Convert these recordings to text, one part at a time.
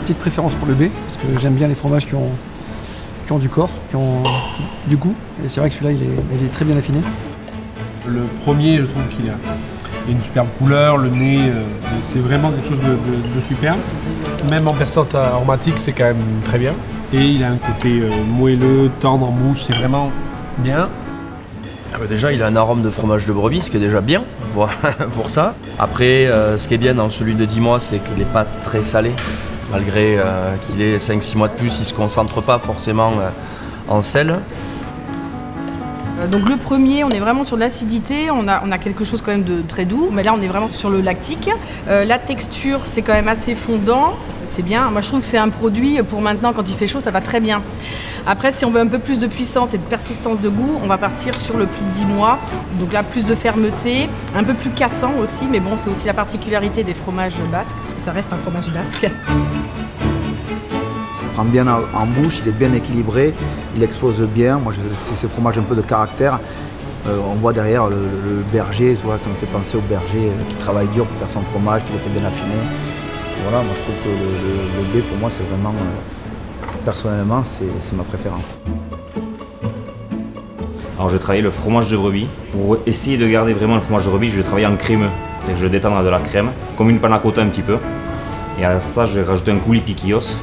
petite préférence pour le B, parce que j'aime bien les fromages qui ont du corps, qui ont du goût. Et c'est vrai que celui-là, il est très bien affiné. Le premier, je trouve qu'il a une superbe couleur, le nez, c'est vraiment quelque chose de superbe. Même en persistance aromatique, c'est quand même très bien. Et il a un côté moelleux, tendre en bouche, c'est vraiment bien. Ah bah déjà, il a un arôme de fromage de brebis, ce qui est déjà bien pour ça. Après, ce qui est bien dans celui de 10 mois, c'est qu'il n'est pas très salé. Malgré qu'il ait 5-6 mois de plus, il ne se concentre pas forcément en sel. Donc le premier, on est vraiment sur l'acidité, on a quelque chose quand même de très doux, mais là on est vraiment sur le lactique. La texture, c'est quand même assez fondant, c'est bien. Moi je trouve que c'est un produit pour maintenant, quand il fait chaud, ça va très bien. Après, si on veut un peu plus de puissance et de persistance de goût, on va partir sur le plus de 10 mois. Donc là, plus de fermeté, un peu plus cassant aussi, mais bon, c'est aussi la particularité des fromages basques, parce que ça reste un fromage basque. Il prend bien en bouche, il est bien équilibré, il explose bien. Moi, c'est ce fromage un peu de caractère. On voit derrière le berger, tu vois, ça me fait penser au berger qui travaille dur pour faire son fromage, qui le fait bien affiner. Voilà, moi je trouve que le B pour moi c'est vraiment, personnellement, c'est ma préférence. Alors je vais travailler le fromage de brebis. Pour essayer de garder vraiment le fromage de brebis, je vais travailler en crémeux. Je vais détendre de la crème, comme une panna cotta un petit peu. Et à ça, je vais rajouter un coulis piquillos.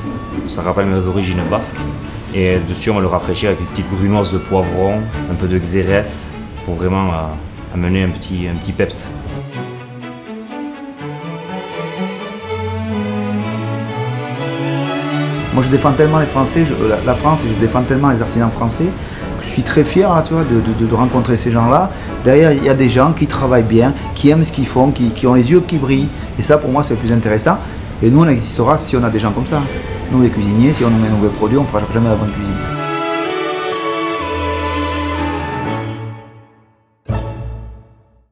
Ça rappelle mes origines basques. Et dessus, on va le rafraîchir avec une petite brunoise de poivron, un peu de xérès, pour vraiment amener un petit peps. Moi, je défends tellement les Français, la France, et je défends tellement les artisans français, que je suis très fier, tu vois, de rencontrer ces gens-là. Derrière, il y a des gens qui travaillent bien, qui aiment ce qu'ils font, qui ont les yeux qui brillent. Et ça, pour moi, c'est le plus intéressant. Et nous, on existera si on a des gens comme ça. Nous, les cuisiniers, si on nous met de nouveaux produits, on ne fera jamais la bonne cuisine.